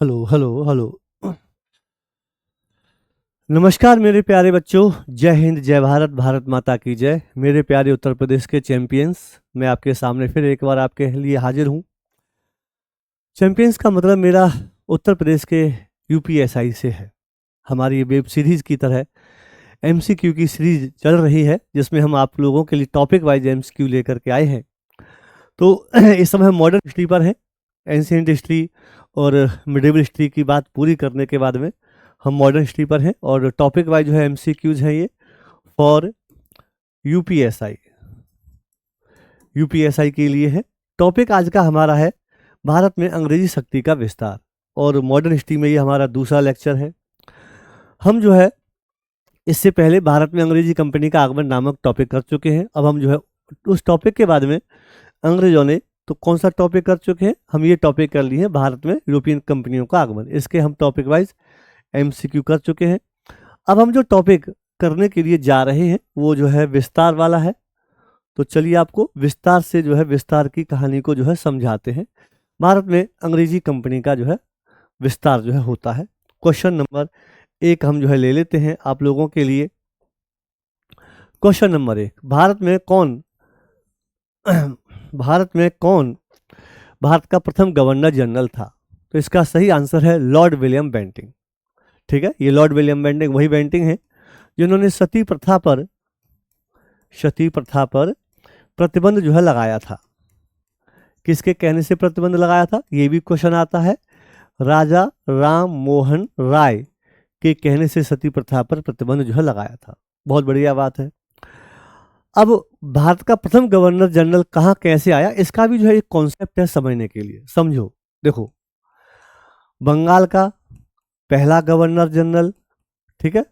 Hello hello hello. नमस्कार मेरे प्यारे बच्चों, जय हिंद, जय भारत, भारत माता की जय। मेरे प्यारे उत्तर प्रदेश के चैंपियंस, मैं आपके सामने फिर एक बार आपके लिए हाजिर हूँ। चैंपियंस का मतलब मेरा उत्तर प्रदेश के यूपीएसआई से है। हमारी ये वेब सीरीज की तरह एमसीक्यू की सीरीज चल रही है, जिसमें हम आप लोगों के लिए टॉपिक वाइज एमसीक्यू लेकर के आए हैं। तो इस समय हम मॉडर्न हिस्ट्री पर हैं। एंशिएंट हिस्ट्री और मिडिवल हिस्ट्री की बात पूरी करने के बाद में हम मॉडर्न हिस्ट्री पर हैं, और टॉपिक वाइज जो है एमसीक्यूज हैं ये फॉर यूपीएसआई यूपीएसआई के लिए है। टॉपिक आज का हमारा है भारत में अंग्रेजी शक्ति का विस्तार, और मॉडर्न हिस्ट्री में ये हमारा दूसरा लेक्चर है। हम जो है इससे पहले भारत में अंग्रेजी कंपनी का आगमन नामक टॉपिक कर चुके हैं। अब हम जो है उस टॉपिक के बाद में अंग्रेजों ने तो कौन सा टॉपिक कर चुके हैं, हम ये टॉपिक कर लिए हैं भारत में यूरोपियन कंपनियों का आगमन। इसके हम टॉपिक वाइज एमसीक्यू कर चुके हैं। अब हम जो टॉपिक करने के लिए जा रहे हैं वो जो है विस्तार वाला है। तो चलिए आपको विस्तार से जो है विस्तार की कहानी को जो है समझाते हैं। भारत में अंग्रेजी कंपनी का जो है विस्तार जो है होता है। क्वेश्चन नंबर 1 हम जो है ले लेते हैं आप लोगों के लिए। क्वेश्चन नंबर 1, भारत का प्रथम गवर्नर जनरल था? तो इसका सही आंसर है लॉर्ड विलियम बेंटिंग। ठीक है, ये लॉर्ड विलियम बेंटिंग वही बेंटिंग है जिन्होंने सती प्रथा पर प्रतिबंध जो है लगाया था। किसके कहने से प्रतिबंध लगाया था, ये भी क्वेश्चन आता है। राजा राम मोहन राय के कहने से सती प्रथा पर प्रतिबंध जो है लगाया था। बहुत बढ़िया बात है। अब भारत का प्रथम गवर्नर जनरल कहाँ कैसे आया, इसका भी जो है एक कॉन्सेप्ट है समझने के लिए। समझो, देखो, बंगाल का पहला गवर्नर जनरल, ठीक है,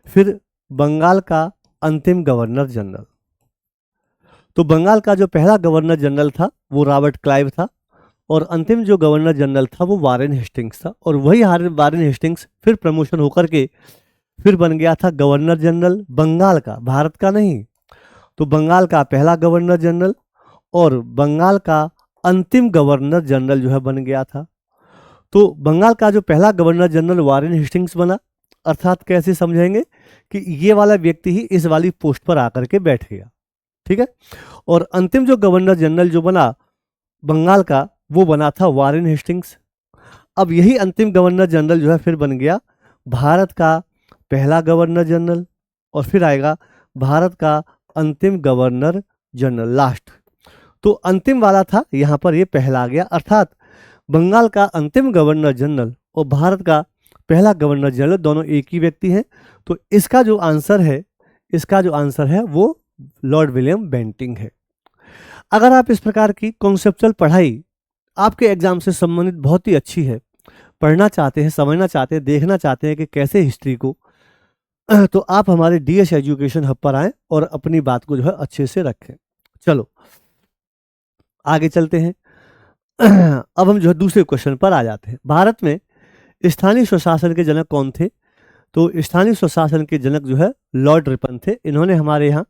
फिर बंगाल का अंतिम गवर्नर जनरल। तो बंगाल का जो पहला गवर्नर जनरल था वो रॉबर्ट क्लाइव था, और अंतिम जो गवर्नर जनरल था वो वारेन हेस्टिंग्स था। और वही वारेन हेस्टिंग्स फिर प्रमोशन होकर के फिर बन गया था गवर्नर जनरल बंगाल का, भारत का नहीं। तो बंगाल का पहला गवर्नर जनरल और बंगाल का अंतिम गवर्नर जनरल जो है बन गया था। तो बंगाल का जो पहला गवर्नर जनरल वारेन हेस्टिंग्स बना, अर्थात कैसे समझेंगे कि ये वाला व्यक्ति ही इस वाली पोस्ट पर आकर के बैठ गया। ठीक है, और अंतिम जो गवर्नर जनरल जो बना बंगाल का वो बना था वारेन हेस्टिंग्स। अब यही अंतिम गवर्नर जनरल जो है फिर बन गया भारत का पहला गवर्नर जनरल, और फिर आएगा भारत का अंतिम गवर्नर जनरल लास्ट। तो अंतिम वाला था, यहाँ पर ये पहला आ गया, अर्थात बंगाल का अंतिम गवर्नर जनरल और भारत का पहला गवर्नर जनरल दोनों एक ही व्यक्ति हैं। तो इसका जो आंसर है वो लॉर्ड विलियम बेंटिंग है। अगर आप इस प्रकार की कॉन्सेप्चुअल पढ़ाई आपके एग्जाम से संबंधित बहुत ही अच्छी है, पढ़ना चाहते हैं, समझना चाहते हैं, देखना चाहते हैं कि कैसे हिस्ट्री को, तो आप हमारे डीएस एजुकेशन हब पर आएं और अपनी बात को जो है अच्छे से रखें। चलो आगे चलते हैं। अब हम जो है दूसरे क्वेश्चन पर आ जाते हैं। भारत में स्थानीय स्वशासन के जनक कौन थे? तो स्थानीय स्वशासन के जनक जो है लॉर्ड रिपन थे। इन्होंने हमारे यहाँ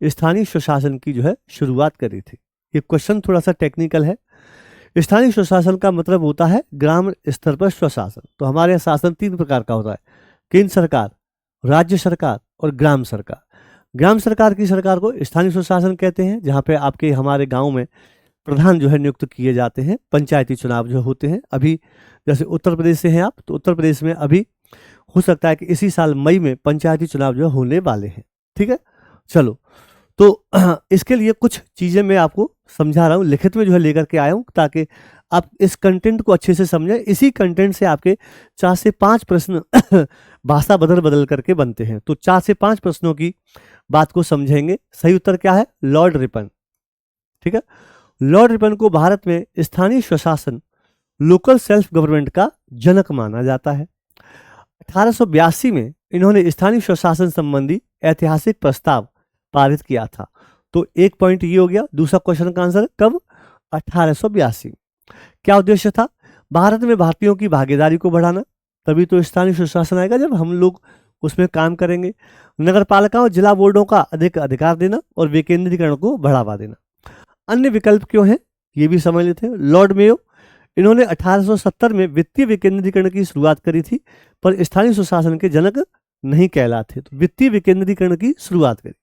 स्थानीय स्वशासन की जो है शुरुआत करी थी। ये क्वेश्चन थोड़ा सा टेक्निकल है। स्थानीय स्वशासन का मतलब होता है ग्राम स्तर पर स्वशासन। तो हमारे यहाँ शासन 3 प्रकार का होता है, केंद्र सरकार, राज्य सरकार और ग्राम सरकार। ग्राम सरकार की सरकार को स्थानीय स्वशासन कहते हैं, जहाँ पे आपके हमारे गांव में प्रधान जो है नियुक्त किए जाते हैं। पंचायती चुनाव जो होते हैं, अभी जैसे उत्तर प्रदेश से हैं आप, तो उत्तर प्रदेश में अभी हो सकता है कि इसी साल मई में पंचायती चुनाव जो होने वाले हैं। ठीक है, चलो, तो इसके लिए कुछ चीज़ें मैं आपको समझा रहा हूँ, लिखित में जो है लेकर के आया हूँ, ताकि आप इस कंटेंट को अच्छे से समझें। इसी कंटेंट से आपके 4 से 5 प्रश्न भाषा बदल करके बनते हैं। तो 4 से 5 प्रश्नों की बात को समझेंगे। सही उत्तर क्या है? Lord Ripon. ठीक है, लॉर्ड रिपन को भारत में स्थानीय स्वशासन, लोकल सेल्फ गवर्नमेंट का जनक माना जाता है। 1882 में इन्होंने स्थानीय स्वशासन संबंधी ऐतिहासिक प्रस्ताव पारित किया था। तो एक पॉइंट ये हो गया। दूसरा क्वेश्चन का आंसर कब? 1882। क्या उद्देश्य था? भारत में भारतीयों की भागीदारी को बढ़ाना। तभी तो स्थानीय स्वशासन आएगा जब हम लोग उसमें काम करेंगे। नगर पालिकाओं, जिला बोर्डों का अधिक अधिकार देना और विकेंद्रीकरण को बढ़ावा देना। अन्य विकल्प क्यों हैं ये भी समझ लेते हैं। लॉर्ड मेयो इन्होंने 1870 में वित्तीय विकेंद्रीकरण की शुरुआत करी थी, पर स्थानीय सुशासन के जनक नहीं कहलाते। तो वित्तीय विकेंद्रीकरण की शुरुआत करी।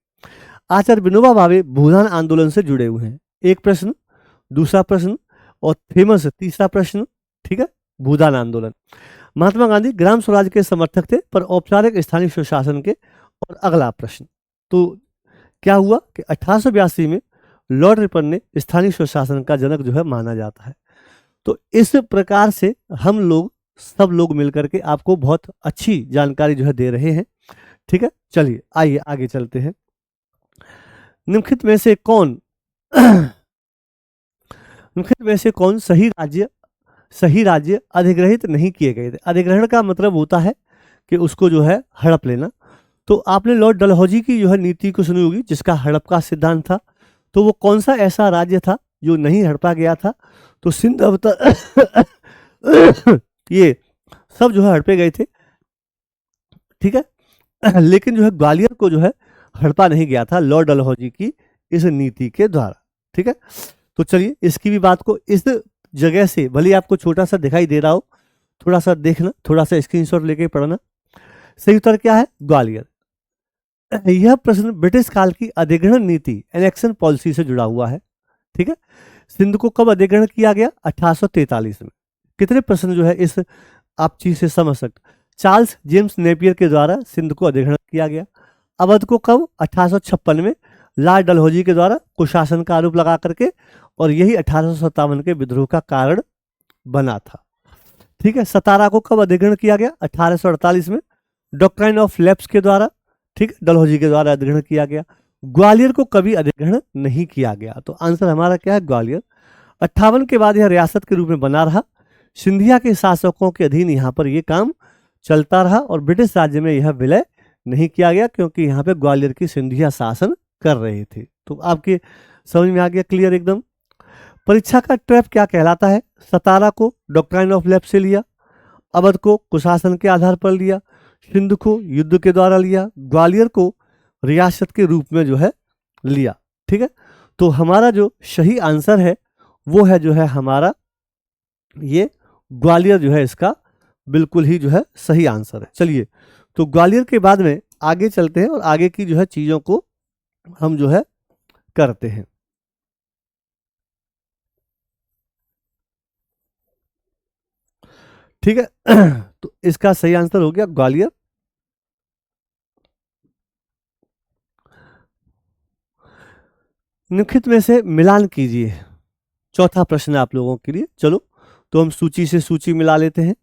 आचार्य विनोबा भावे भूदान आंदोलन से जुड़े हुए हैं। एक प्रश्न, दूसरा प्रश्न और फेमस तीसरा प्रश्न, ठीक है, भूदान आंदोलन। महात्मा गांधी ग्राम स्वराज के समर्थक थे, पर औपचारिक स्थानीय सुशासन के। और अगला प्रश्न, तो क्या हुआ कि 1882 में लॉर्ड रिपन ने स्थानीय स्वशासन का जनक जो है माना जाता है। तो इस प्रकार से हम लोग सब लोग मिलकर के आपको बहुत अच्छी जानकारी जो है दे रहे हैं, ठीक है। चलिए आइए आगे चलते हैं। निम्नलिखित में से कौन निम्नलिखित में से कौन सही राज्य अधिग्रहित नहीं किए गए थे। अधिग्रहण का मतलब होता है कि उसको जो है हड़प लेना। तो आपने लॉर्ड डलहौजी की जो है नीति को सुनी होगी, जिसका हड़प का सिद्धांत था। तो वो कौन सा ऐसा राज्य था जो नहीं हड़पा गया था? तो सिंध अवतर ये सब जो है हड़पे गए थे, ठीक है। लेकिन जो है ग्वालियर को जो है हड़पा नहीं गया था लॉर्ड डलहौजी की इस नीति के द्वारा, ठीक है। तो चलिए इसकी भी बात को इस जगह से, भले आपको छोटा सा दिखाई दे रहा हो, थोड़ा सा देखना, थोड़ा सा स्क्रीनशॉट लेके पढ़ना। सही उत्तर क्या है? ग्वालियर। यह प्रश्न ब्रिटिश काल की अधिग्रहण नीति एनेक्शन पॉलिसी से जुड़ा हुआ है, ठीक है। सिंध को कब अधिग्रहण किया गया? 1843 में। कितने प्रश्न जो है इस आप चीज से समझ सकते। चार्ल्स जेम्स नेपियर के द्वारा सिंध को अधिग्रहण किया गया। अवध को कब? 1856 में लॉर्ड डलहौजी के द्वारा कुशासन का आरोप लगा करके, और यही 1857 के विद्रोह का कारण बना था, ठीक है। सतारा को कब अधिग्रहण किया गया? 1848 में डॉक्ट्राइन ऑफ लैप्स के द्वारा, ठीक, डलहौजी के द्वारा अधिग्रहण किया गया। ग्वालियर को कभी अधिग्रहण नहीं किया गया। तो आंसर हमारा क्या है? ग्वालियर। 58 के बाद यह रियासत के रूप में बना रहा। सिंधिया के शासकों के अधीन यहाँ पर यह काम चलता रहा, और ब्रिटिश राज्य में यह विलय नहीं किया गया, क्योंकि यहाँ पे ग्वालियर की सिंधिया शासन कर रहे थे। तो आपके समझ में आ गया क्लियर एकदम। परीक्षा का ट्रैप क्या कहलाता है? सतारा को डॉक्ट्राइन ऑफ लैप्स से लिया, अवध को कुशासन के आधार पर लिया, सिंध को युद्ध के द्वारा लिया, ग्वालियर को रियासत के रूप में जो है लिया, ठीक है। तो हमारा जो सही आंसर है वो है जो है हमारा ये ग्वालियर जो है, इसका बिल्कुल ही जो है सही आंसर है। चलिए तो ग्वालियर के बाद में आगे चलते हैं और आगे की जो है चीजों को हम जो है करते हैं। ठीक है तो इसका सही आंसर हो गया ग्वालियर। निम्नलिखित में से मिलान कीजिए। चौथा प्रश्न आप लोगों के लिए। चलो तो हम सूची से सूची मिला लेते हैं।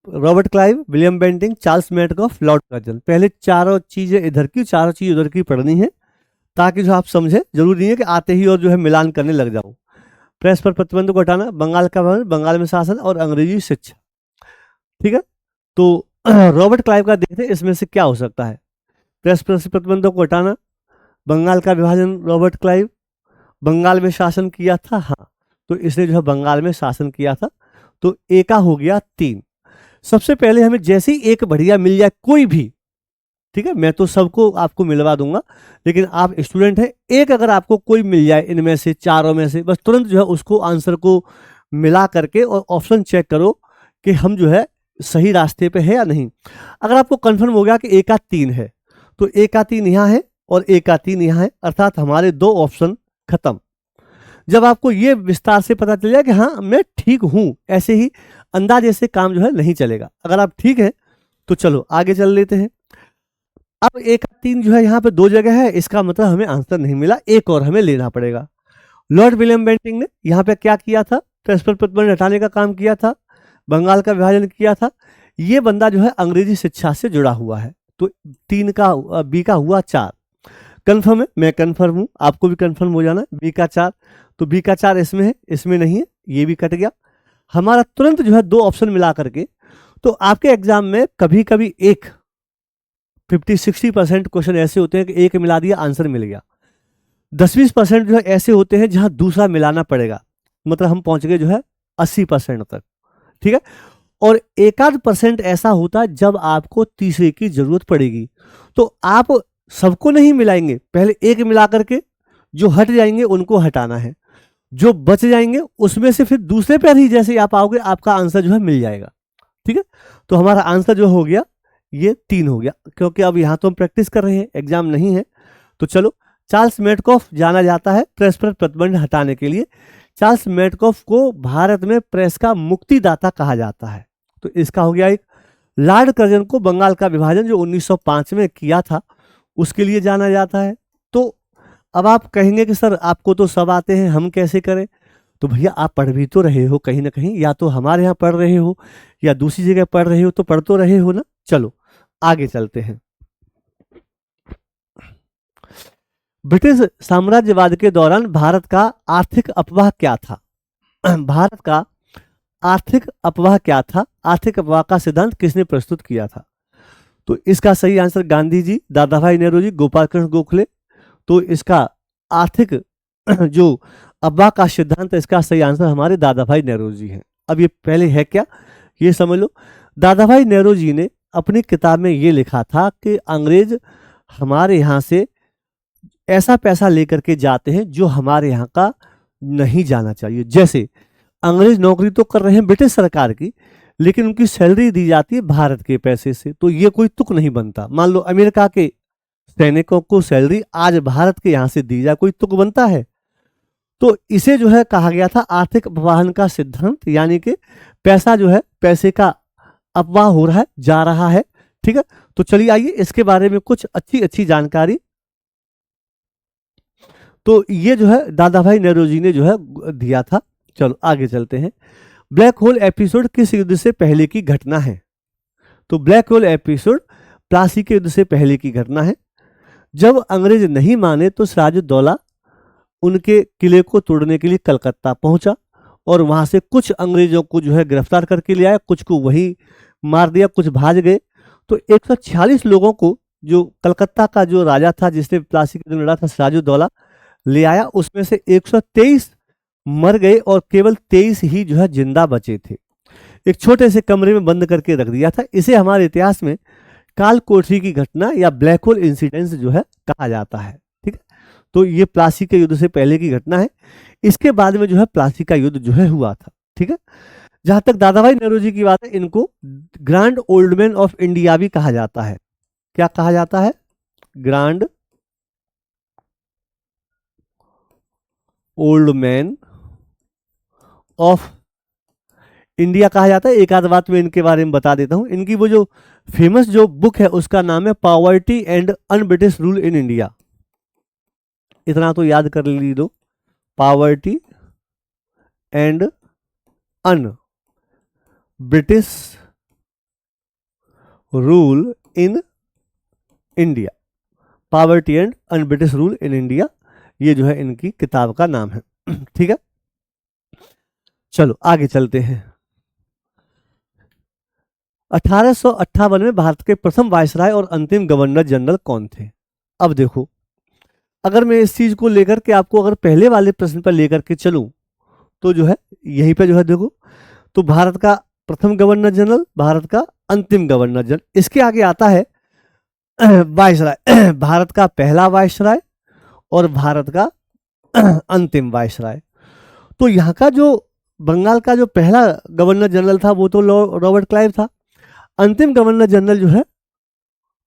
Robert Clive, William Bentinck, Charles Metcalfe, Lord Curzon. पहले चारों चीजें इधर की, चारों चीज उधर की पढ़नी है, ताकि जो आप समझे। जरूरी नहीं है कि आते ही और जो है मिलान करने लग जाओ। प्रेस पर प्रतिबंध को हटाना, बंगाल का भवन, बंगाल में शासन और अंग्रेजी शिक्षा, ठीक है। तो रॉबर्ट क्लाइव का देखते हैं इसमें से क्या हो सकता है। प्रेस पर प्रतिबंधों को हटाना, बंगाल का विभाजन, रॉबर्ट क्लाइव, बंगाल में शासन किया था, हाँ, तो इसने जो है बंगाल में शासन किया था। तो ए का हो गया 3। सबसे पहले हमें जैसे ही एक बढ़िया मिल जाए कोई भी, ठीक है, मैं तो सबको आपको मिलवा दूंगा, लेकिन आप स्टूडेंट हैं, एक अगर आपको कोई मिल जाए इनमें से चारों में से, बस तुरंत जो है उसको आंसर को मिला करके और ऑप्शन चेक करो कि हम जो है सही रास्ते पे है या नहीं। अगर आपको कंफर्म हो गया कि ए का 3 है, तो ए का 3 यहाँ है और ए का 3 यहाँ है, अर्थात हमारे 2 ऑप्शन खत्म। जब आपको ये विस्तार से पता चल जाए कि हाँ मैं ठीक हूं, ऐसे ही अंदाजे से काम जो है नहीं चलेगा। अगर आप ठीक है तो चलो आगे चल लेते हैं। अब ए का 3 जो है यहाँ पे 2 जगह है, इसका मतलब हमें आंसर नहीं मिला, एक और हमें लेना पड़ेगा। लॉर्ड विलियम बेंटिंक ने यहाँ पे क्या किया था? प्रेस पर प्रतिबंध हटाने का काम किया था, बंगाल का विभाजन किया था। ये बंदा जो है अंग्रेजी शिक्षा से जुड़ा हुआ है। तो 3 का बी का हुआ 4। कंफर्म है? मैं कंफर्म हूं, आपको भी कंफर्म हो जाना। बी का 4, तो बी का 4 इसमें है, इसमें नहीं है, ये भी कट गया हमारा। तुरंत जो है 2 ऑप्शन मिला करके, तो आपके एग्जाम में कभी कभी 50-60% क्वेश्चन ऐसे होते हैं कि एक मिला दिया आंसर मिल गया। 10-20% जो है ऐसे होते हैं जहां दूसरा मिलाना पड़ेगा, मतलब हम पहुंच गए जो है 80% तक, ठीक है। और 1-8% ऐसा होता है जब आपको तीसरे की जरूरत पड़ेगी। तो आप सबको नहीं मिलाएंगे, पहले एक मिला करके जो हट जाएंगे उनको हटाना है। जो बच जाएंगे उसमें से फिर दूसरे पर ही जैसे आप आओगे आपका आंसर जो है मिल जाएगा। ठीक है, तो हमारा आंसर जो हो गया ये 3 हो गया, क्योंकि अब यहाँ तो हम प्रैक्टिस कर रहे हैं, एग्जाम नहीं है। तो चलो, चार्ल्स मेडकॉफ जाना जाता है प्रेस पर प्रतिबंध हटाने के लिए। चार्ल्स मेडकॉफ को भारत में प्रेस का मुक्तिदाता कहा जाता है। तो इसका हो गया एक। लॉर्ड कर्जन को बंगाल का विभाजन जो 1905 में किया था उसके लिए जाना जाता है। तो अब आप कहेंगे कि सर आपको तो सब आते हैं, हम कैसे करें? तो भैया आप पढ़ भी तो रहे हो कहीं ना कहीं, या तो हमारे यहाँ पढ़ रहे हो या दूसरी जगह पढ़ रहे हो, तो पढ़ तो रहे हो ना। चलो आगे चलते हैं। ब्रिटिश साम्राज्यवाद के दौरान भारत का आर्थिक अपवाह क्या था? भारत का आर्थिक अपवाह क्या था? आर्थिक अपवाह का सिद्धांत किसने प्रस्तुत किया था? तो इसका सही आंसर गांधी जी, दादा भाई नेहरू जी, गोपाल कृष्ण गोखले। तो इसका आर्थिक जो अपवाह का सिद्धांत है, इसका सही आंसर हमारे दादा भाई नेहरू जी हैं। अब ये पहले है क्या ये समझ लो। दादा भाई नेहरू जी ने अपनी किताब में ये लिखा था कि अंग्रेज हमारे यहाँ से ऐसा पैसा लेकर के जाते हैं जो हमारे यहाँ का नहीं जाना चाहिए। जैसे अंग्रेज नौकरी तो कर रहे हैं ब्रिटिश सरकार की, लेकिन उनकी सैलरी दी जाती है भारत के पैसे से, तो ये कोई तुक नहीं बनता। मान लो अमेरिका के सैनिकों को सैलरी आज भारत के यहाँ से दी जाए, कोई तुक बनता है? तो इसे जो है कहा गया था आर्थिक अपवाहन का सिद्धांत, यानी कि पैसा जो है, पैसे का अपवाह हो रहा है, जा रहा है। ठीक है, तो चलिए आइए इसके बारे में कुछ अच्छी अच्छी जानकारी। तो ये जो है दादा भाई नेहरू जी ने जो है दिया था। चलो आगे चलते हैं। ब्लैक होल एपिसोड किस युद्ध से पहले की घटना है? तो ब्लैक होल एपिसोड प्लासी के युद्ध से पहले की घटना है। जब अंग्रेज नहीं माने तो सिराजुद्दौला उनके किले को तोड़ने के लिए कलकत्ता पहुंचा और वहां से कुछ अंग्रेजों को जो है गिरफ्तार करके ले आया, कुछ को वहीं मार दिया, कुछ भाग गए। तो 146 लोगों को जो कलकत्ता का जो राजा था जिसने प्लासी के दिन लड़ा था, सिराजुद्दौला ले आया। उसमें से 123 मर गए और केवल 23 ही जो है जिंदा बचे थे। एक छोटे से कमरे में बंद करके रख दिया था। इसे हमारे इतिहास में काल कोठरी की घटना या ब्लैक होल इंसिडेंस जो है कहा जाता है। ठीक है, तो ये प्लासी के युद्ध से पहले की घटना है। इसके बाद में जो है प्लासी का युद्ध जो है हुआ था। ठीक है, जहां तक दादा भाई नेहरू जी की बात है, इनको grand old man of India भी कहा जाता है। क्या कहा जाता है? Grand old man of India कहा जाता है। एक आध बात मैं इनके बारे में बता देता हूं। इनकी वो जो फेमस जो बुक है उसका नाम है poverty and un British rule in India. इतना तो याद कर ली दो, poverty and un British rule in India. Poverty and un British rule in India, ये जो है इनकी किताब का नाम है। ठीक है, चलो आगे चलते हैं। 1858 में भारत के प्रथम वायसराय और अंतिम गवर्नर जनरल कौन थे? अब देखो, अगर मैं इस चीज को लेकर के आपको अगर पहले वाले प्रश्न पर लेकर के चलूं तो जो है यहीं पे जो है देखो, तो भारत का प्रथम गवर्नर जनरल, भारत का अंतिम गवर्नर जनरल। इसके आगे आता है वायसराय, भारत का पहला वायसराय और भारत का अंतिम वायसराय। तो यहाँ का जो बंगाल का जो पहला गवर्नर जनरल था वो तो रॉबर्ट क्लाइव था। अंतिम गवर्नर जनरल जो है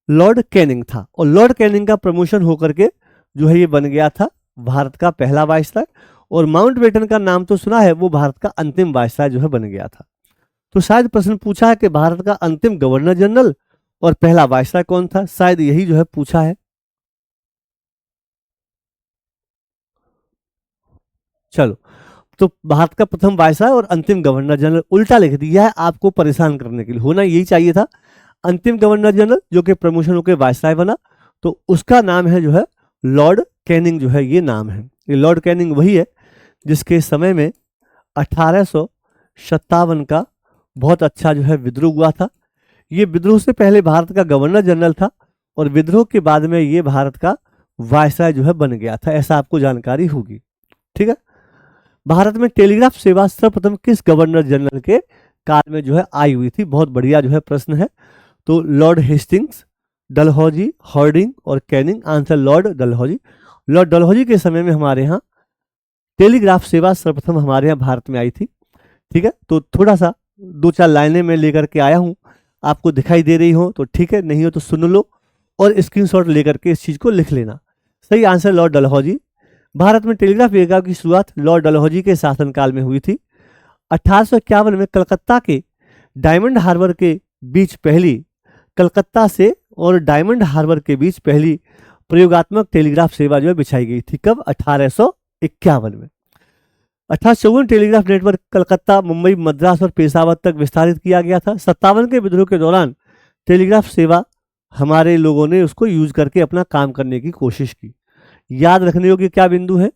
लॉर्ड कैनिंग था, और लॉर्ड कैनिंग का प्रमोशन होकर के जो है ये बन गया था भारत का पहला वायसराय। और माउंटबेटन का नाम तो सुना है, वो भारत का अंतिम वायसराय जो है बन गया था। तो शायद प्रश्न पूछा है कि भारत का अंतिम गवर्नर जनरल और पहला वायसराय कौन था, शायद यही जो है पूछा है। चलो, तो भारत का प्रथम वायसराय और अंतिम गवर्नर जनरल उल्टा लिख दिया है आपको परेशान करने के लिए। होना यही चाहिए था, अंतिम गवर्नर जनरल जो कि प्रमोशन होकर वायसराय बना, तो उसका नाम है जो है लॉर्ड कैनिंग, जो है ये नाम है। ये लॉर्ड कैनिंग वही है जिसके समय में 1857 का बहुत अच्छा जो है विद्रोह हुआ था। ये विद्रोह से पहले भारत का गवर्नर जनरल था और विद्रोह के बाद में ये भारत का वायसराय जो है बन गया था, ऐसा आपको जानकारी होगी। ठीक है, भारत में टेलीग्राफ सेवा सर्वप्रथम किस गवर्नर जनरल के काल में जो है आई हुई थी? बहुत बढ़िया जो है प्रश्न है। तो लॉर्ड हेस्टिंग्स, डलहौजी, हार्डिंग और Canning. Answer Lord Dalhousie. Lord Dalhousie के समय में हमारे यहाँ टेलीग्राफ सेवा सर्वप्रथम हमारे यहाँ भारत में आई थी। ठीक है, तो थोड़ा सा 2-4 लाइनें मैं लेकर के आया हूँ, आपको दिखाई दे रही हो तो ठीक है, नहीं हो तो सुन लो और स्क्रीनशॉट लेकर के इस चीज़ को लिख लेना। सही आंसर लॉर्ड डलहौजी। भारत में टेलीग्राफ व्यवस्था की शुरुआत लॉर्ड डलहौजी के शासनकाल में हुई थी। 1851 में कलकत्ता के डायमंड हार्बर के बीच पहली कलकत्ता से और डायमंड हार्बर के बीच पहली प्रयोगात्मक टेलीग्राफ सेवा जो है बिछाई गई थी। कब? 1851 में। 1854 टेलीग्राफ नेटवर्क कलकत्ता, मुंबई, मद्रास और पेशावर तक विस्तारित किया गया था। 57 के विद्रोह के दौरान टेलीग्राफ सेवा हमारे लोगों ने उसको यूज करके अपना काम करने की कोशिश की। याद रखने योग्य क्या बिंदु है?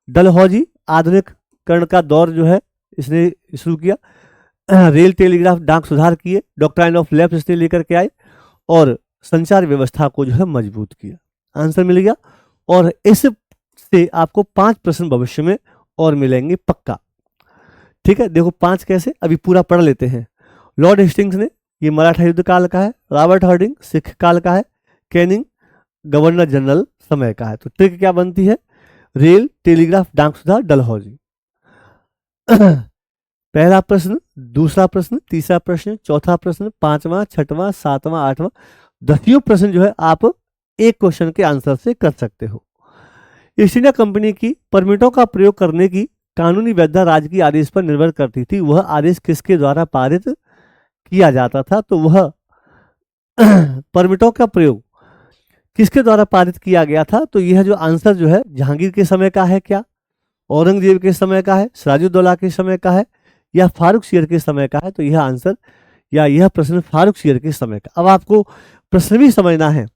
डलहौजी आधुनिकरण का दौर जो है इसने शुरू किया। रेल टेलीग्राफ डाक सुधार किए, डॉक्ट्राइन ऑफ लैप्स इसने लेकर के आए और संचार व्यवस्था को जो है मजबूत किया। आंसर मिल गया। और इससे आपको 5 प्रश्न भविष्य में और मिलेंगे पक्का। ठीक है, देखो 5 कैसे, अभी पूरा पढ़ लेते हैं। लॉर्ड हेस्टिंग्स ने, ये मराठा युद्ध काल का है। रॉबर्ट हार्डिंग सिख काल का है। कैनिंग गवर्नर जनरल समय का है। तो ट्रिक क्या बनती है? रेल टेलीग्राफ डाक सुधार डलहौजी। पहला प्रश्न, दूसरा प्रश्न, तीसरा प्रश्न, चौथा प्रश्न, 5वां, 6वां, 7वां, 8वां, 10वां प्रश्न जो है आप एक क्वेश्चन के आंसर से कर सकते हो। ईस्ट इंडिया कंपनी की परमिटों का प्रयोग करने की कानूनी वैधता राज्य की आदेश पर निर्भर करती थी। वह आदेश किसके द्वारा पारित किया जाता था? तो वह परमिटों का प्रयोग किसके द्वारा पारित किया गया था? तो यह जो आंसर जो है जहांगीर के समय का है क्या, औरंगजेब के समय का है, सिराजुद्दौला के समय का है, या फारूक शेर के समय का है? तो यह आंसर या यह प्रश्न फारूक शेर के समय का। अब आपको प्रश्न भी समझना है,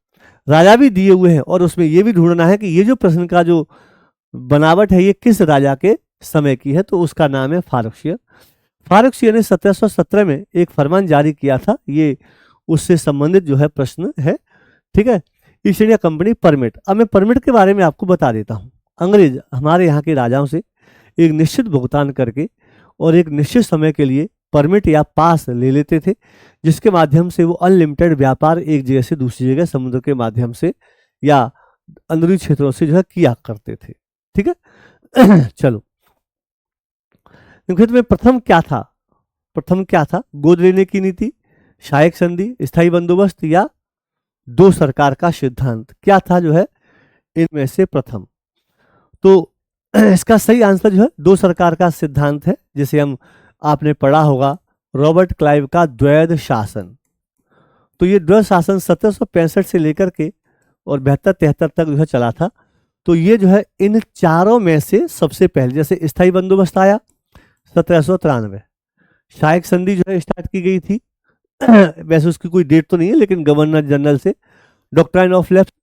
राजा भी दिए हुए हैं और उसमें यह भी ढूंढना है कि ये जो प्रश्न का जो बनावट है ये किस राजा के समय की है। तो उसका नाम है फारूक शेर। फारूक शेर ने 1717 में एक फरमान जारी किया था, ये उससे संबंधित जो है प्रश्न है। ठीक है, ईस्ट इंडिया कंपनी परमिट। अब मैं परमिट के बारे में आपको बता देता हूँ। अंग्रेज हमारे यहाँ के राजाओं से एक निश्चित भुगतान करके और एक निश्चित समय के लिए परमिट या पास ले लेते थे, जिसके माध्यम से वो अनलिमिटेड व्यापार एक जगह से दूसरी जगह समुद्र के माध्यम से या अंदरूनी क्षेत्रों से जो है किया करते थे। ठीक है, चलो में प्रथम क्या था? प्रथम क्या था? गोद लेने की नीति, सहायक संधि, स्थायी बंदोबस्त या दो सरकार का सिद्धांत? क्या था जो है इनमें से प्रथम? तो इसका सही आंसर जो है दो सरकार का सिद्धांत है, जिसे हम आपने पढ़ा होगा रॉबर्ट क्लाइव का द्वैध शासन। तो ये द्वैध शासन 1765 से लेकर के और 72-73 तक जो है चला था। तो ये जो है इन चारों में से सबसे पहले, जैसे स्थायी बंदोबस्त आया 1793, सहायक संधि जो है स्टार्ट की गई थी वैसे उसकी कोई डेट तो नहीं है, लेकिन गवर्नर जनरल से, डॉक्ट्राइन ऑफ लेफ्ट,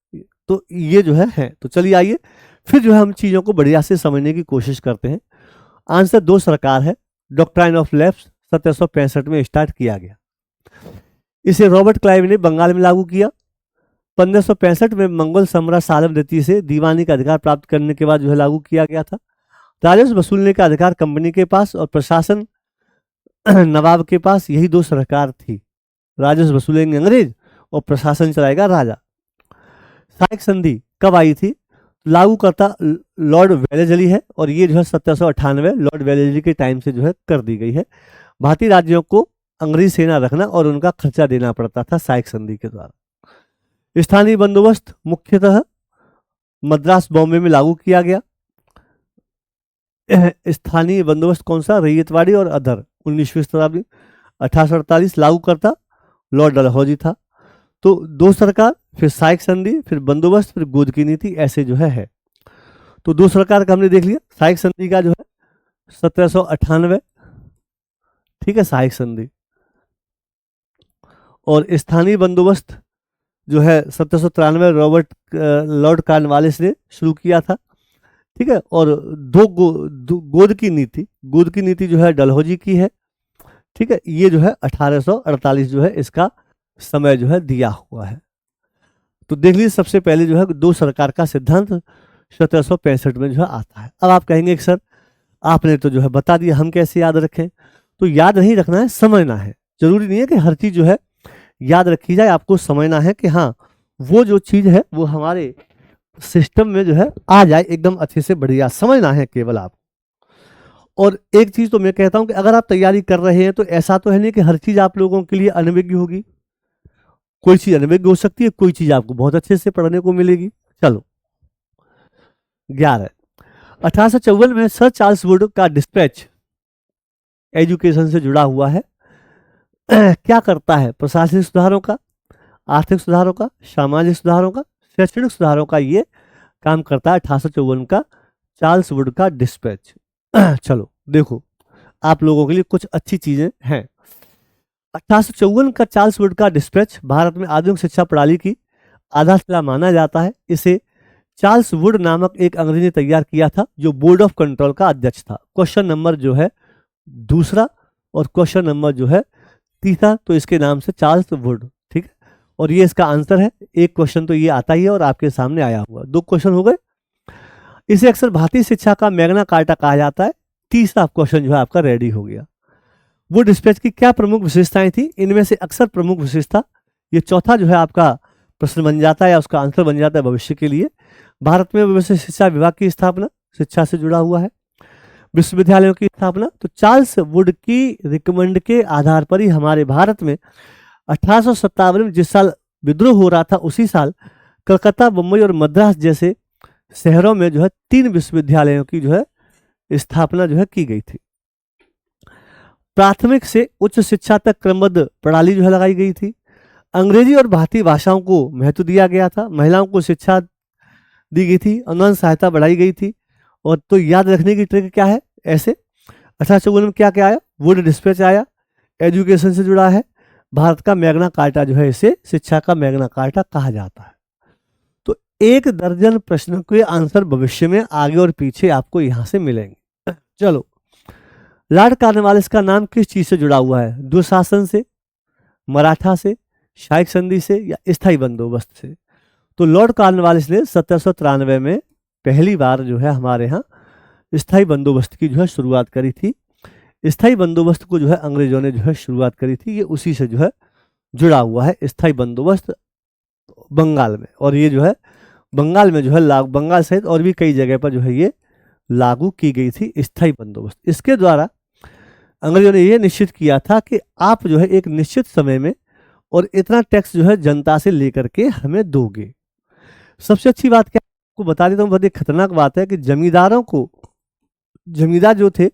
तो ये जो है। तो चलिए आइए फिर जो है हम चीज़ों को बढ़िया से समझने की कोशिश करते हैं। आंसर दो सरकार है। डॉक्ट्राइन ऑफ लेफ्ट 1765 में स्टार्ट किया गया। इसे रॉबर्ट क्लाइव ने बंगाल में लागू किया। 1565 में मंगोल सम्राट सालम द्वितीय से दीवानी का अधिकार प्राप्त करने के बाद जो है लागू किया गया था। राजस्व वसूलने का अधिकार कंपनी के पास और प्रशासन नवाब के पास, यही दो सरकार थी। राजस्व वसूलेंगे अंग्रेज और प्रशासन चलाएगा राजा। सहायक संधि कब आई थी? लागू करता लॉर्ड वेलेस्ली है और ये जो है 1798 लॉर्ड वेलेस्ली के टाइम से जो है कर दी गई है। भारतीय राज्यों को अंग्रेजी सेना रखना और उनका खर्चा देना पड़ता था सहायक संधि के द्वारा। स्थानीय बंदोबस्त मुख्यतः मद्रास, बॉम्बे में लागू किया गया। स्थानीय बंदोबस्त कौन सा? रैयतवाड़ी और अदर। 19वीं शताब्दी 1848 लागू करता लॉर्ड डलहौजी था। तो दो सरकार, फिर सहायक संधि, फिर बंदोबस्त, फिर गोद की नीति, ऐसे जो है। तो दो सरकार का हमने देख लिया। सहायक संधि का जो है 1798, ठीक है, सहायक संधि। और स्थानीय बंदोबस्त जो है 1793 रॉबर्ट लॉर्ड कॉर्नवालिस ने शुरू किया था। ठीक है, और गोद की नीति जो है डलहौजी की है। ठीक है, ये जो है 1848 जो है इसका समय जो है दिया हुआ है। तो देख लीजिए, सबसे पहले जो है दो सरकार का सिद्धांत 1765 में जो है आता है। अब आप कहेंगे कि सर आपने तो जो है बता दिया, हम कैसे याद रखें? तो याद नहीं रखना है, समझना है। जरूरी नहीं है कि हर चीज जो है याद रखी जाए, आपको समझना है कि हाँ वो जो चीज है वो हमारे सिस्टम में जो है आ जाए एकदम अच्छे से, बढ़िया समझना है केवल आप। और एक चीज तो मैं कहता हूं कि अगर आप तैयारी कर रहे हैं तो ऐसा तो है नहीं कि हर चीज आप लोगों के लिए अनभिज्ञ होगी। कोई चीज अनभिज्ञ हो सकती है, कोई चीज आपको बहुत अच्छे से पढ़ने को मिलेगी। चलो 11, 1854 में सर चार्ल्स वुड का डिस्पैच एजुकेशन से जुड़ा हुआ है। क्या करता है? प्रशासनिक सुधारों का, आर्थिक सुधारों का, सामाजिक सुधारों का, शैक्षणिक सुधारों का ये काम करता है 1854 का चार्ल्स वुड का डिस्पैच। चलो देखो, आप लोगों के लिए कुछ अच्छी चीजें हैं। 1854 का चार्ल्स वुड का डिस्पैच भारत में आधुनिक शिक्षा प्रणाली की आधारशिला माना जाता है। इसे चार्ल्स वुड नामक एक अंग्रेज ने तैयार किया था, जो बोर्ड ऑफ कंट्रोल का अध्यक्ष था। क्वेश्चन नंबर जो है दूसरा और क्वेश्चन नंबर जो है तीसरा, तो इसके नाम से चार्ल्स वुड, ठीक है। और ये इसका आंसर है। एक क्वेश्चन तो ये आता ही है और आपके सामने आया हुआ, 2 क्वेश्चन हो गए। इसे अक्सर भारतीय शिक्षा का मैग्ना कार्टा कहा जाता है। तीसरा क्वेश्चन जो है आपका रेडी हो गया। वो डिस्पैच की क्या प्रमुख विशेषताएं थी? इनमें से अक्सर प्रमुख विशेषता, ये चौथा जो है आपका प्रश्न बन जाता है या उसका आंसर बन जाता है भविष्य के लिए। भारत में व्यवस्थित शिक्षा विभाग की स्थापना, शिक्षा से जुड़ा हुआ है। विश्वविद्यालयों की स्थापना, तो चार्ल्स वुड की रिकमेंड के आधार पर ही हमारे भारत में 1857 में जिस साल विद्रोह हो रहा था उसी साल कलकत्ता, मुंबई और मद्रास जैसे शहरों में जो है 3 विश्वविद्यालयों की जो है स्थापना जो है की गई थी। प्राथमिक से उच्च शिक्षा तक क्रमबद्ध प्रणाली जो है लगाई गई थी। अंग्रेजी और भारतीय भाषाओं को महत्व दिया गया था। महिलाओं को शिक्षा दी गई थी। अनुदान सहायता बढ़ाई गई थी। और तो याद रखने की ट्रिक क्या है? ऐसे 1854 में क्या क्या आया? वुड डिस्पैच आया, एजुकेशन से जुड़ा है। भारत का मैग्ना कार्टा जो है, इसे शिक्षा का मैग्ना कार्टा कहा जाता है। तो 1 दर्जन प्रश्नों के आंसर भविष्य में आगे और पीछे आपको यहां से मिलेंगे। चलो, लॉर्ड कॉर्नवालिस का नाम किस चीज से जुड़ा हुआ है? दुशासन से, मराठा से, शायक संधि से या स्थायी बंदोबस्त से? तो लॉर्ड कॉर्नवालिस ने 1793 में पहली बार जो है हमारे यहाँ स्थायी बंदोबस्त की जो है शुरुआत करी थी। स्थायी बंदोबस्त को जो है अंग्रेजों ने जो है शुरुआत करी थी। ये उसी से जो है जुड़ा हुआ है, स्थायी बंदोबस्त बंगाल में। और ये जो है बंगाल में जो है बंगाल सहित और भी कई जगह पर जो है ये लागू की गई थी स्थायी बंदोबस्त। इसके द्वारा अंग्रेजों ने ये निश्चित किया था कि आप जो है एक निश्चित समय में और इतना टैक्स जो है जनता से लेकर के हमें दोगे। सबसे अच्छी बात क्या आपको बता देता हूँ, बहुत ही खतरनाक बात है कि जमींदारों को, जमींदार जो थे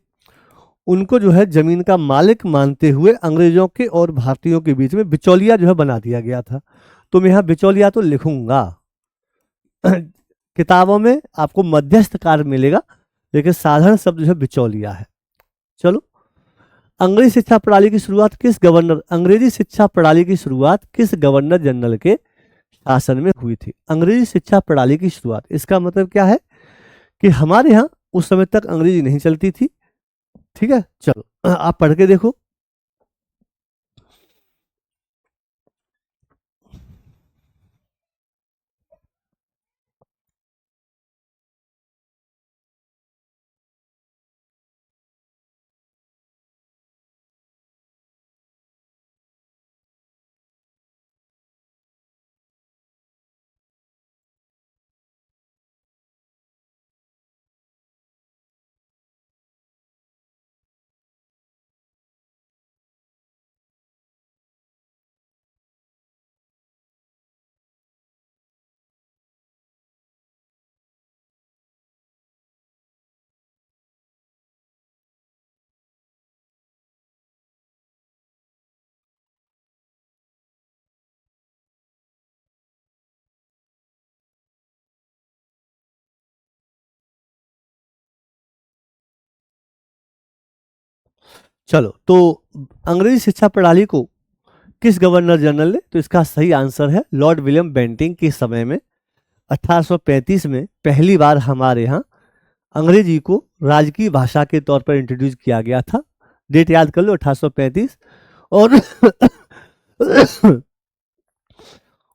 उनको जो है जमीन का मालिक मानते हुए अंग्रेजों के और भारतीयों के बीच में बिचौलिया जो है बना दिया गया था। तो मैं यहाँ बिचौलिया तो लिखूंगा, किताबों में आपको मध्यस्थकार मिलेगा, लेकिन साधारण शब्द जो है बिचौलिया है। चलो, अंग्रेजी शिक्षा प्रणाली की शुरुआत किस गवर्नर, अंग्रेजी शिक्षा प्रणाली की शुरुआत किस गवर्नर जनरल के शासन में हुई थी? अंग्रेजी शिक्षा प्रणाली की शुरुआत, इसका मतलब क्या है कि हमारे यहाँ उस समय तक अंग्रेजी नहीं चलती थी। ठीक है, चलो आप पढ़ के देखो। चलो, तो अंग्रेजी शिक्षा प्रणाली को किस गवर्नर जनरल ने, तो इसका सही आंसर है लॉर्ड विलियम बेंटिंग के समय में 1835 में पहली बार हमारे यहाँ अंग्रेजी को राजकीय भाषा के तौर पर इंट्रोड्यूस किया गया था। डेट याद कर लो, 1835। और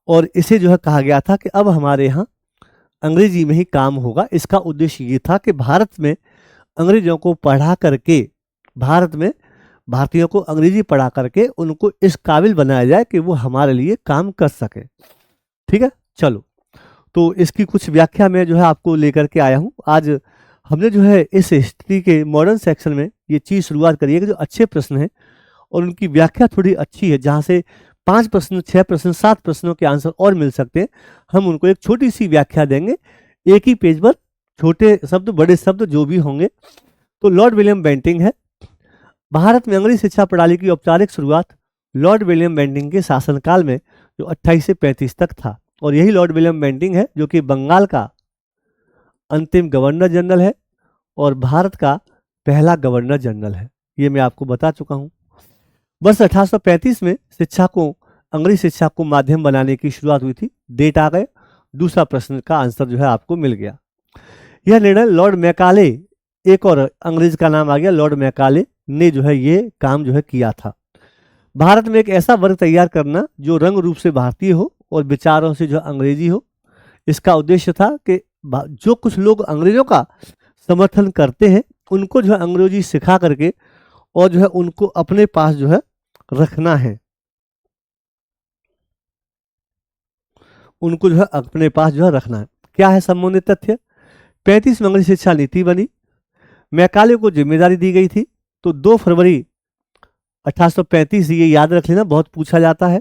और इसे जो है कहा गया था कि अब हमारे यहाँ अंग्रेजी में ही काम होगा। इसका उद्देश्य ये था कि भारत में अंग्रेजों को पढ़ा करके, भारत में भारतीयों को अंग्रेजी पढ़ा करके उनको इस काबिल बनाया जाए कि वो हमारे लिए काम कर सके। ठीक है, चलो, तो इसकी कुछ व्याख्या मैं जो है आपको लेकर के आया हूँ। आज हमने जो है इस हिस्ट्री के मॉडर्न सेक्शन में ये चीज़ शुरुआत करी है कि जो अच्छे प्रश्न हैं और उनकी व्याख्या थोड़ी अच्छी है, जहाँ से 5 प्रश्न, 6 प्रश्न, 7 प्रश्नों के आंसर और मिल सकते हैं, हम उनको एक छोटी सी व्याख्या देंगे एक ही पेज पर, छोटे शब्द बड़े शब्द जो भी होंगे। तो लॉर्ड विलियम बेंटिंक है। भारत में अंग्रेजी शिक्षा प्रणाली की औपचारिक शुरुआत लॉर्ड विलियम बेंटिंक के शासनकाल में जो 28 से 35 तक था, और यही लॉर्ड विलियम बेंटिंक है जो कि बंगाल का अंतिम गवर्नर जनरल है और भारत का पहला गवर्नर जनरल है। ये मैं आपको बता चुका हूँ। वर्ष 1835 में शिक्षा को, अंग्रेजी शिक्षा को माध्यम बनाने की शुरुआत हुई थी। डेट आ गए, दूसरा प्रश्न का आंसर जो है आपको मिल गया। यह निर्णय लॉर्ड मैकाले, एक और अंग्रेज का नाम आ गया, लॉर्ड मैकाले ने जो है ये काम जो है किया था। भारत में एक ऐसा वर्ग तैयार करना जो रंग रूप से भारतीय हो और विचारों से जो अंग्रेजी हो। इसका उद्देश्य था कि जो कुछ लोग अंग्रेजों का समर्थन करते हैं उनको जो है अंग्रेजी सिखा करके और जो है उनको अपने पास जो है रखना है, उनको जो है अपने पास जो है रखना है। क्या है संबंधित तथ्य? 35 में अंग्रेजी शिक्षा नीति बनी, मैकाले को जिम्मेदारी दी गई थी। तो 2 फरवरी 1835, ये याद रख लेना, बहुत पूछा जाता है,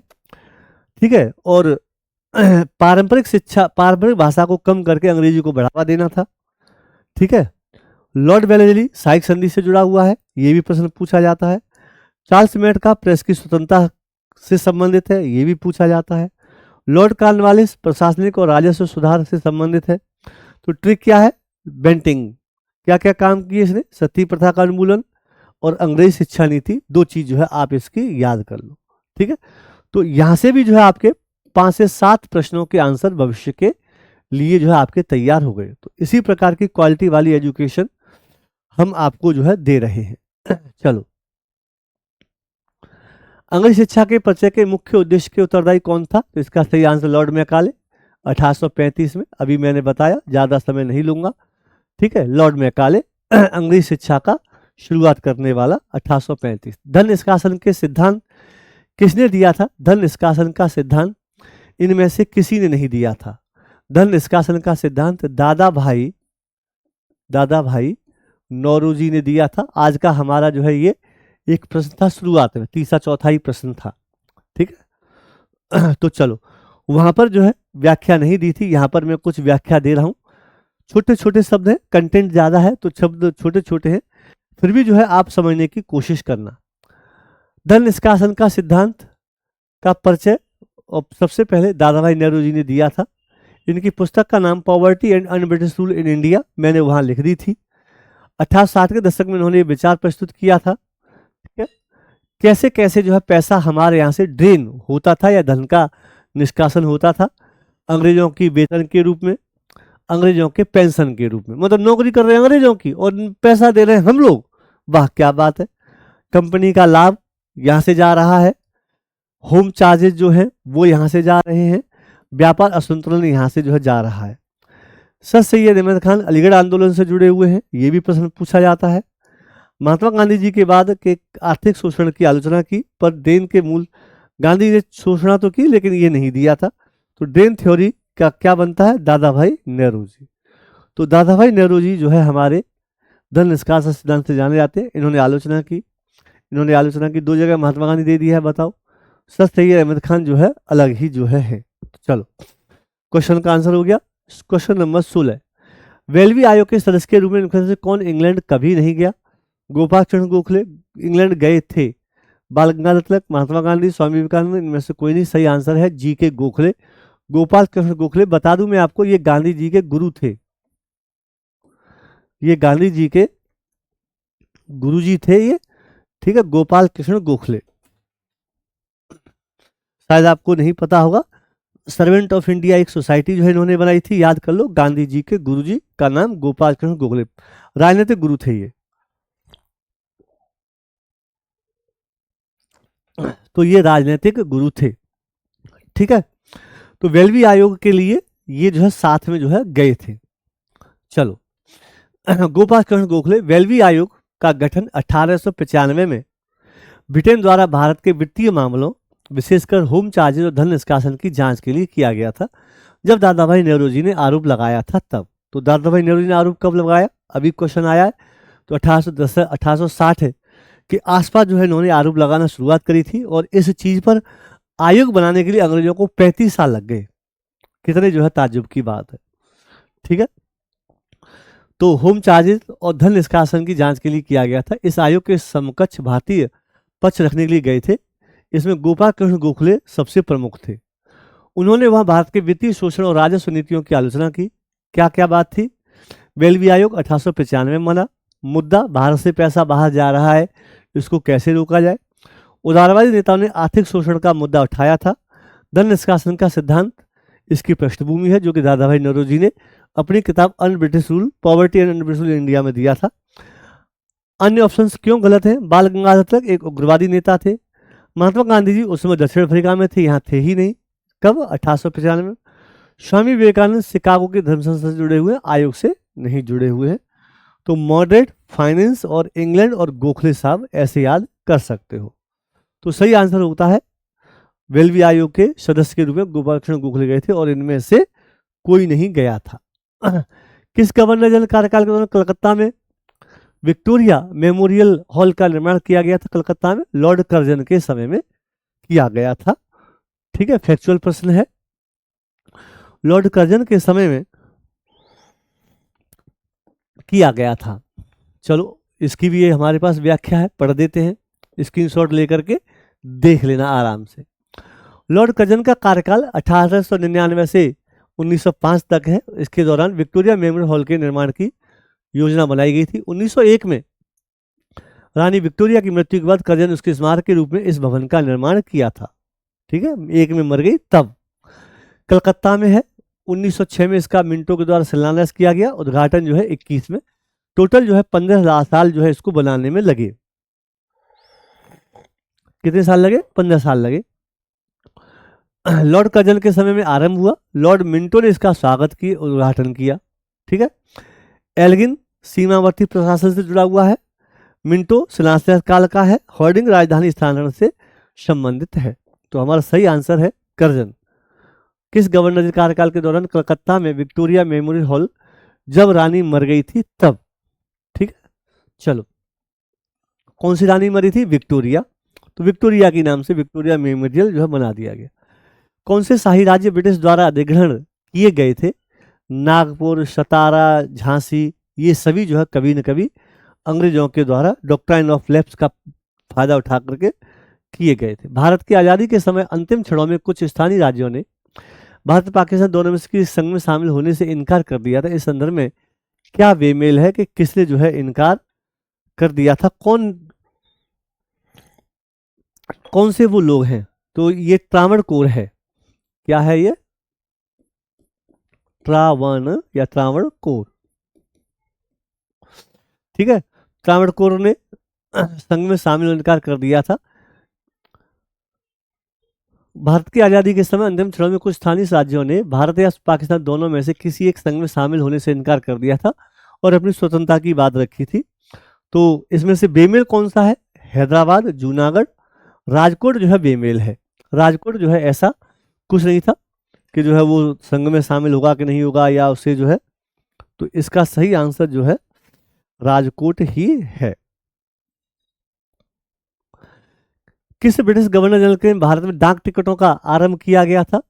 ठीक है। और पारंपरिक शिक्षा, पारंपरिक भाषा को कम करके अंग्रेजी को बढ़ावा देना था, ठीक है। लॉर्ड वेलेस्ली साइक संधि से जुड़ा हुआ है, ये भी प्रश्न पूछा जाता है। चार्ल्स मेट का प्रेस की स्वतंत्रता से संबंधित है, ये भी पूछा जाता है। लॉर्ड कॉर्नवालिस प्रशासनिक और राजस्व सुधार से संबंधित है। तो ट्रिक क्या है? बेंटिंक क्या क्या काम किए इसने? सती प्रथा का उन्मूलन और अंग्रेजी शिक्षा नीति, 2 चीज जो है आप इसकी याद कर लो, ठीक है। तो यहां से भी जो है आपके 5 से 7 प्रश्नों के आंसर भविष्य के लिए जो है आपके तैयार हो गए। तो इसी प्रकार की क्वालिटी वाली एजुकेशन हम आपको जो है दे रहे हैं। चलो, अंग्रेजी शिक्षा के परिचय के मुख्य उद्देश्य के उत्तरदायी कौन था? तो इसका सही आंसर लॉर्ड मैकाले, 1835 में। अभी मैंने बताया, ज्यादा समय नहीं लूंगा, ठीक है। लॉर्ड मैकाले अंग्रेजी शिक्षा का शुरुआत करने वाला 1835। धन निष्कासन के सिद्धांत किसने दिया था? धन निष्कासन का सिद्धांत इनमें से किसी ने नहीं दिया था। धन निष्कासन का सिद्धांत दादा भाई नौरोजी ने दिया था। आज का हमारा जो है ये एक प्रश्न था शुरुआत में, तीसरा चौथा ही प्रश्न था, ठीक है। तो चलो, वहां पर जो है व्याख्या नहीं दी थी, यहां पर मैं कुछ व्याख्या दे रहा हूं। छोटे छोटे शब्द हैं, कंटेंट ज्यादा है तो शब्द छोटे छोटे हैं, फिर भी जो है आप समझने की कोशिश करना। धन निष्कासन का सिद्धांत का परिचय और सबसे पहले दादा भाई नौरोजी ने दिया था। इनकी पुस्तक का नाम poverty and un-British rule in India, मैंने वहां लिख दी थी। 1860 के दशक में उन्होंने ये विचार प्रस्तुत किया था, ठीक है। कैसे कैसे जो है पैसा हमारे यहाँ से ड्रेन होता था या धन का निष्कासन होता था, अंग्रेजों की वेतन के रूप में, अंग्रेजों के पेंशन के रूप में। मतलब नौकरी कर रहे हैं अंग्रेजों की और पैसा दे रहे हैं हम लोग, वाह क्या बात है। कंपनी का लाभ यहाँ से जा रहा है, होम चार्जेस जो है वो यहाँ से जा रहे हैं, व्यापार असंतुलन यहाँ से जो है जा रहा है। सर सैयद अहमद खान अलीगढ़ आंदोलन से जुड़े हुए हैं, ये भी प्रश्न पूछा जाता है। महात्मा गांधी जी के बाद के आर्थिक शोषण की आलोचना की, पर ड्रेन के मूल, गांधी ने शोषण तो की लेकिन ये नहीं दिया था। तो ड्रेन थ्योरी का क्या बनता है? दादा भाई नौरोजी। तो दादा भाई नौरोजी जो है हमारे धन निष्कासन सिद्धांत से जाने जाते हैं। इन्होंने आलोचना की, 2 जगह महात्मा गांधी दे दिया है, बताओ। सर सैयद अहमद खान जो है अलग ही जो है। तो चलो, क्वेश्चन का आंसर हो गया। क्वेश्चन नंबर 16, वेलवी आयोग के सदस्य के रूप में से कौन इंग्लैंड कभी नहीं गया? गोपाल चंद्र गोखले इंग्लैंड गए थे। बाल गंगाधर तिलक, महात्मा गांधी, स्वामी विवेकानंद, इनमें से कोई नहीं। सही आंसर है जी के गोखले, गोपाल कृष्ण गोखले। बता दूं मैं आपको, ये गांधी जी के गुरु थे, ये गांधी जी के गुरु जी थे ये, ठीक है, गोपाल कृष्ण गोखले। शायद आपको नहीं पता होगा, सर्वेंट ऑफ इंडिया एक सोसाइटी जो है इन्होंने बनाई थी, याद कर लो। गांधी जी के गुरुजी का नाम गोपाल कृष्ण गोखले, राजनीतिक गुरु थे ये। तो ये राजनीतिक गुरु थे, ठीक है। तो वेलवी आयोग के लिए ये जो है साथ में जो है गए थे। चलो, गोपाल कृष्ण गोखले, वेलवी आयोग का गठन 1895 में ब्रिटेन द्वारा भारत के वित्तीय मामलों, विशेषकर होम चार्जेस और धन निष्कासन की जांच के लिए किया गया था। जब दादा भाई नौरोजी ने आरोप लगाया था तब, तो दादा भाई नेहरू जी ने आरोप कब लगाया, अभी क्वेश्चन आया है, तो 1810 1860 के आसपास जो है इन्होंने आरोप लगाना शुरुआत करी थी, और इस चीज पर आयोग बनाने के लिए अंग्रेजों को 35 साल लग गए। कितने जो है ताज्जुब की बात है। ठीक है, तो होम चार्जेस और धन निष्कासन की जांच के लिए किया गया था। इस आयोग के समकक्ष भारतीय पक्ष रखने के लिए गए थे। इसमें गोपाल कृष्ण गोखले सबसे प्रमुख थे। उन्होंने वहां भारत के वित्तीय शोषण और राजस्व नीतियों की आलोचना की। क्या क्या बात थी, वेलवी आयोग 1895 में बना। मुद्दा, भारत से पैसा बाहर जा रहा है, इसको कैसे रोका जाए। उदारवादी नेताओं ने आर्थिक शोषण का मुद्दा उठाया था। धन निष्कासन का सिद्धांत इसकी पृष्ठभूमि है, जो कि दादा भाई नौरोजी ने अपनी किताब un British rule, poverty and British rule India में दिया था। अन्य ऑप्शंस क्यों गलत हैं। बाल गंगाधर तिलक एक उग्रवादी नेता थे। महात्मा गांधी जी उस समय दक्षिण अफ्रीका में थे, यहाँ थे ही नहीं। कब, 1895 में। स्वामी विवेकानंद शिकागो के धर्म संस्था से जुड़े हुए हैं, आयोग से नहीं जुड़े हुए हैं। तो मॉडरेट, फाइनेंस और इंग्लैंड और गोखले साहब ऐसे याद कर सकते हो। तो सही आंसर होता है वेलवी आयोग के सदस्य के रूप में गोपाल कृष्ण गोखले गए थे, और इनमें से कोई नहीं गया था। किस गवर्नर जनरल कार्यकाल के दौरान कलकत्ता में विक्टोरिया मेमोरियल हॉल का निर्माण किया गया था। कलकत्ता में लॉर्ड कर्जन के समय में किया गया था। ठीक है, फैक्चुअल प्रश्न है। लॉर्ड कर्जन के समय में किया गया था। चलो, इसकी भी ये हमारे पास व्याख्या है, पढ़ देते हैं, स्क्रीनशॉट लेकर के देख लेना आराम से। लॉर्ड कर्जन का कार्यकाल 1899 से 1905 तक है। इसके दौरान विक्टोरिया मेमोरियल हॉल के निर्माण की योजना बनाई गई थी। 1901 में रानी विक्टोरिया की मृत्यु के बाद कर्जन उसके स्मारक के रूप में इस भवन का निर्माण किया था। ठीक है, एक में मर गई तब। कलकत्ता में है। 1906 में इसका मिंटो के द्वारा शिलान्यास किया गया। उद्घाटन जो है 21 में। टोटल जो है 15 साल जो है इसको बनाने में लगे। कितने साल लगे, 15 साल लगे। लॉर्ड कर्जन के समय में आरंभ हुआ। लॉर्ड मिंटो ने इसका स्वागत किया, उद्घाटन किया। ठीक है, एल्गिन सीमावर्ती प्रशासन से जुड़ा हुआ है। मिंटो शिलान्यास काल का है। होर्डिंग राजधानी स्थानांतरण से संबंधित है। तो हमारा सही आंसर है कर्जन। किस गवर्नर के कार्यकाल के दौरान कलकत्ता में विक्टोरिया मेमोरियल हॉल, जब रानी मर गई थी तब। ठीक है, चलो, कौन सी रानी मरी थी, विक्टोरिया, तो विक्टोरिया के नाम से विक्टोरिया मेमोरियल जो है बना दिया गया। कौन से शाही राज्य ब्रिटिश द्वारा अधिग्रहण किए गए थे। नागपुर, सतारा, झांसी, ये सभी जो है कभी न कभी अंग्रेजों के द्वारा डॉक्ट्राइन ऑफ लैप्स का फायदा उठा करके किए गए थे। भारत की आज़ादी के समय अंतिम क्षणों में कुछ स्थानीय राज्यों ने भारत पाकिस्तान दोनों में से संघ में शामिल होने से इनकार कर दिया था। इस संदर्भ में क्या बेमेल है कि किसने जो है इनकार कर दिया था, कौन से वो लोग हैं। तो ये त्रावणकोर है। क्या है ये, त्रावण या त्रावणकोर। ठीक है, त्रावणकोर ने संघ में शामिल इनकार कर दिया था। भारत की आज़ादी के समय अंतिम क्षणों में कुछ स्थानीय राज्यों ने भारत या पाकिस्तान दोनों में से किसी एक संघ में शामिल होने से इनकार कर दिया था और अपनी स्वतंत्रता की बात रखी थी। तो इसमें से बेमेल कौन सा है, हैदराबाद, जूनागढ़, राजकोट जो है बेमेल है। राजकोट जो है ऐसा कुछ नहीं था कि जो है वो संघ में शामिल होगा कि नहीं होगा या उससे जो है, तो इसका सही आंसर जो है राजकोट ही है। किस ब्रिटिश गवर्नर जनरल के भारत में डाक टिकटों का आरंभ किया गया था।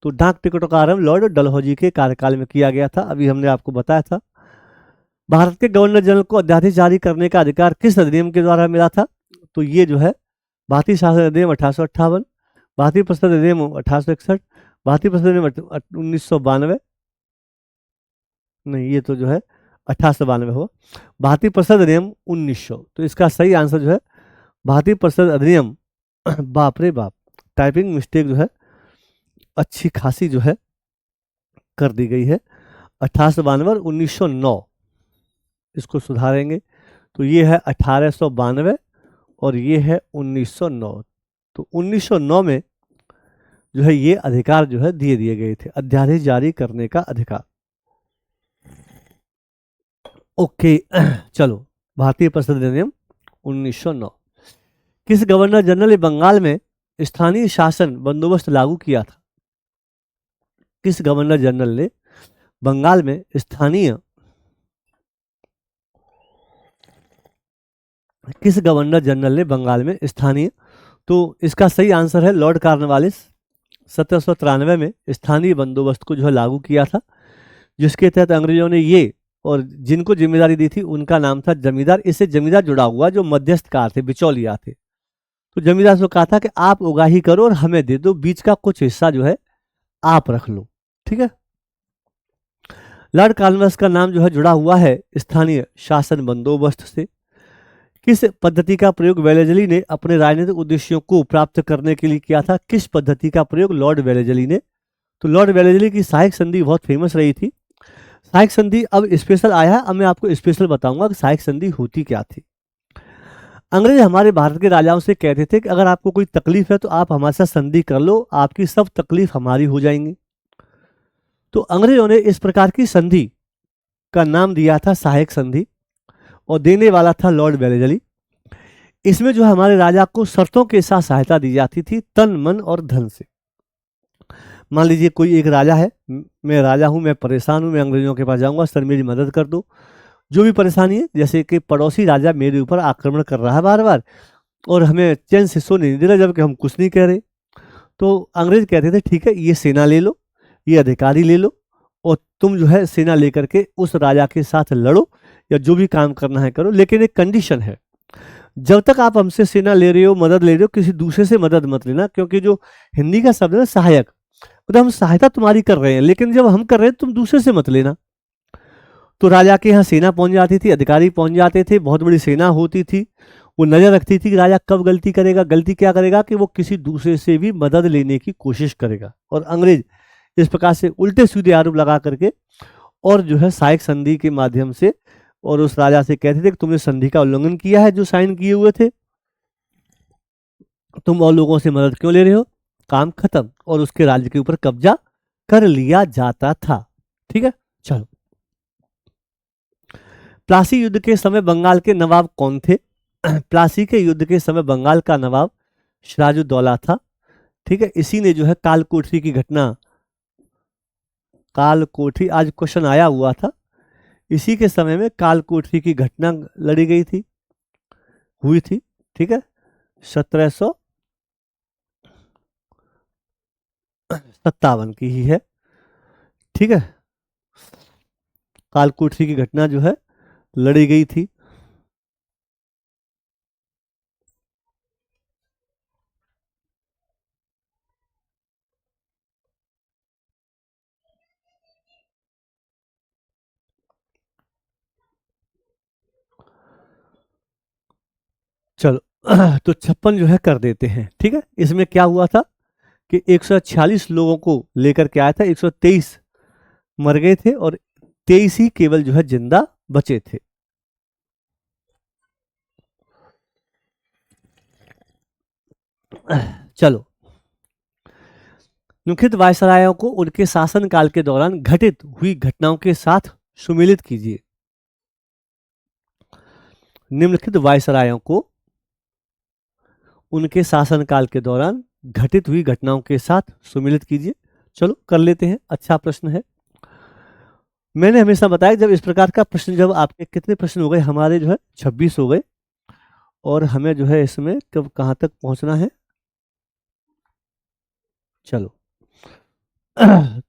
तो डाक टिकटों का आरंभ लॉर्ड डलहौजी के कार्यकाल में किया गया था। अभी हमने आपको बताया था। भारत के गवर्नर जनरल को अध्यादेश जारी करने का अधिकार किस अधिनियम के द्वारा मिला था। तो ये जो है भारतीय शासन अधिनियम 1858, भारतीय प्रस्ताव अधिनियम 1861, भारतीय प्रस्ताव अधिनियम 1992, नहीं ये तो जो है 1892 हुआ, भारतीय प्रस्ताव अधिनियम 1900। तो इसका सही आंसर जो है भारतीय प्रस्ताव अधिनियम। बाप रे बाप, टाइपिंग मिस्टेक जो है अच्छी खासी जो है कर दी गई है। 1892 और 1909 इसको सुधारेंगे। तो ये है 1892 और ये है 1909। तो 1909 में जो है ये अधिकार जो है दिए गए थे, अध्यादेश जारी करने का अधिकार। ओके चलो, भारतीय प्रस्ताव अधिनियम 1909। किस गवर्नर जनरल ने बंगाल में स्थानीय शासन बंदोबस्त लागू किया था। किस गवर्नर जनरल ने बंगाल में स्थानीय किस गवर्नर जनरल ने बंगाल में स्थानीय, तो इसका सही आंसर है लॉर्ड कॉर्नवालिस। 1793 में स्थानीय बंदोबस्त को जो है लागू किया था, जिसके तहत अंग्रेजों ने ये और जिनको जिम्मेदारी दी थी उनका नाम था जमींदार। इससे जमींदार जुड़ा हुआ जो मध्यस्थकार थे, बिचौलिया थे। तो जमींदार से कहा था कि आप उगाही करो और हमें दे दो, बीच का कुछ हिस्सा जो है आप रख लो, ठीक है। लॉर्ड कॉर्नवालिस का नाम जो है जुड़ा हुआ है स्थानीय शासन बंदोबस्त से। किस पद्धति का प्रयोग वेलेजली ने अपने राजनीतिक उद्देश्यों को प्राप्त करने के लिए किया था? किस पद्धति का प्रयोग लॉर्ड वेलेजली ने? तो लॉर्ड वेलेजली की सहायक संधि बहुत फेमस रही थी। सहायक संधि अब स्पेशल आया है, अब मैं आपको स्पेशल बताऊंगा कि सहायक संधि होती क्या थी। अंग्रेज हमारे भारत के राजाओं से कहते थे कि अगर आपको कोई तकलीफ है तो आप हमारे साथ संधि कर लो, आपकी सब तकलीफ हमारी हो जाएंगी। तो अंग्रेजों ने इस प्रकार की संधि का नाम दिया था सहायक संधि, और देने वाला था लॉर्ड वेलेजली। इसमें जो हमारे राजा को शर्तों के साथ सहायता दी जाती थी, तन मन और धन से। मान लीजिए कोई एक राजा है, मैं राजा हूं, मैं परेशान हूं, मैं अंग्रेजों के पास जाऊंगा, सर मेरी मदद कर दो, जो भी परेशानी है। जैसे कि पड़ोसी राजा मेरे ऊपर आक्रमण कर रहा है बार बार और हमें चैन से सोने नहीं दे रहा, जबकि हम कुछ नहीं कह रहे। तो अंग्रेज कहते थे ठीक है, ये सेना ले लो, ये अधिकारी ले लो, और तुम जो है सेना लेकर के उस राजा के साथ लड़ो या जो भी काम करना है करो, लेकिन एक कंडीशन है, जब तक आप हमसे सेना ले रहे हो, मदद ले रहे हो, किसी दूसरे से मदद मत लेना। क्योंकि जो हिंदी का शब्द है ना सहायक, मतलब हम सहायता तुम्हारी कर रहे हैं, लेकिन जब हम कर रहे हैं तुम दूसरे से मत लेना। तो राजा के यहाँ सेना पहुंच जाती थी, अधिकारी पहुंच जाते थे, बहुत बड़ी सेना होती थी। वो नजर रखती थी कि राजा कब गलती करेगा। गलती क्या करेगा कि वो किसी दूसरे से भी मदद लेने की कोशिश करेगा। और अंग्रेज इस प्रकार से उल्टे सीधे आरोप लगा करके और जो है सहायक संधि के माध्यम से और उस राजा से कहते थे कि तुमने संधि का उल्लंघन किया है जो साइन किए हुए थे, तुम और लोगों से मदद क्यों ले रहे हो। काम खत्म, और उसके राज्य के ऊपर कब्जा कर लिया जाता था। ठीक है, चलो। प्लासी युद्ध के समय बंगाल के नवाब कौन थे? प्लासी के युद्ध के समय बंगाल का नवाब सिराजुद्दौला था। ठीक है, इसी ने जो है कालकोठरी की घटना, कालकोठरी आज क्वेश्चन आया हुआ था, इसी के समय में कालकोठरी की घटना लड़ी गई थी, हुई थी। ठीक है, 1757 की ही है। ठीक है, कालकोठरी की घटना जो है लड़ी गई थी। चलो तो 56 जो है कर देते हैं। ठीक है, इसमें क्या हुआ था कि 146 लोगों को लेकर के आया था, 123 मर गए थे और 23 ही केवल जो है जिंदा बचे थे। चलो, निम्नलिखित वायसरायों को उनके शासनकाल के दौरान घटित हुई घटनाओं के साथ सुमेलित कीजिए। निम्नलिखित वायसरायों को उनके शासनकाल के दौरान घटित हुई घटनाओं के साथ सुमेलित कीजिए। चलो कर लेते हैं, अच्छा प्रश्न है। मैंने हमेशा बताया जब इस प्रकार का प्रश्न, जब आपके कितने प्रश्न हो गए हमारे जो है 26 हो गए, और हमें जो है इसमें कब कहाँ तक पहुंचना है। चलो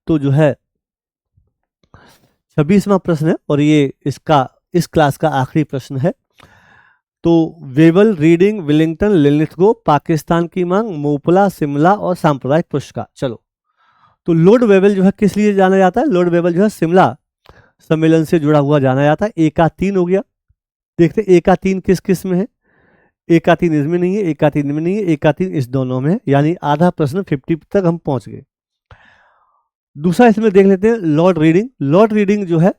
तो जो है 26वां प्रश्न है और ये इस क्लास का आखिरी प्रश्न है। तो वेबल, रीडिंग, विलिंगटन, लिलिथगो, पाकिस्तान की मांग, मोपला, शिमला और सांप्रदायिक पुरस्कार। चलो, तो लॉर्ड वेबल जो है किस लिए जाना जाता है? लॉर्ड वेबल जो है शिमला सम्मेलन से जुड़ा हुआ जाना जाता है। एका 3 हो गया, देखते एका 3 किस किस में है। एका 3 इसमें नहीं है, एका 3 में नहीं है, एका 3 इस दोनों में है, यानी आधा प्रश्न 50 तक हम पहुंच गए। दूसरा इसमें देख लेते हैं लॉर्ड रीडिंग। लॉर्ड रीडिंग जो है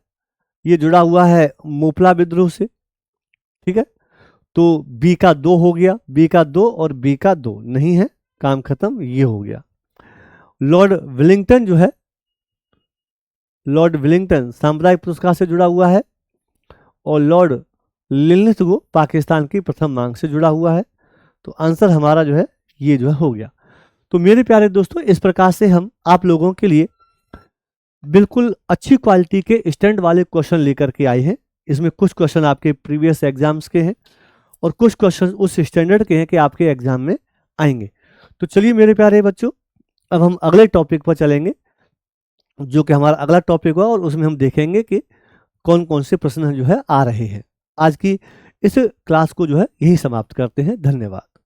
ये जुड़ा हुआ है मोपला विद्रोह से। ठीक है, तो बी का 2 हो गया, बी का 2 और बी का 2 नहीं है, काम खत्म, ये हो गया। लॉर्ड विलिंगटन जो है, लॉर्ड विलिंगटन साम्राज्य पुरस्कार से जुड़ा हुआ है, और लॉर्ड लिलिथगो पाकिस्तान की प्रथम मांग से जुड़ा हुआ है। तो आंसर हमारा जो है ये जो है हो गया। तो मेरे प्यारे दोस्तों, इस प्रकार से हम आप लोगों के लिए बिल्कुल अच्छी क्वालिटी के स्टैंड वाले क्वेश्चन लेकर के आए हैं। इसमें कुछ क्वेश्चन आपके प्रीवियस एग्जाम्स के हैं और कुछ क्वेश्चन उस स्टैंडर्ड के हैं कि आपके एग्जाम में आएंगे। तो चलिए मेरे प्यारे बच्चों, अब हम अगले टॉपिक पर चलेंगे, जो कि हमारा अगला टॉपिक हुआ, और उसमें हम देखेंगे कि कौन कौन से प्रश्न जो है आ रहे हैं। आज की इस क्लास को जो है यही समाप्त करते हैं। धन्यवाद।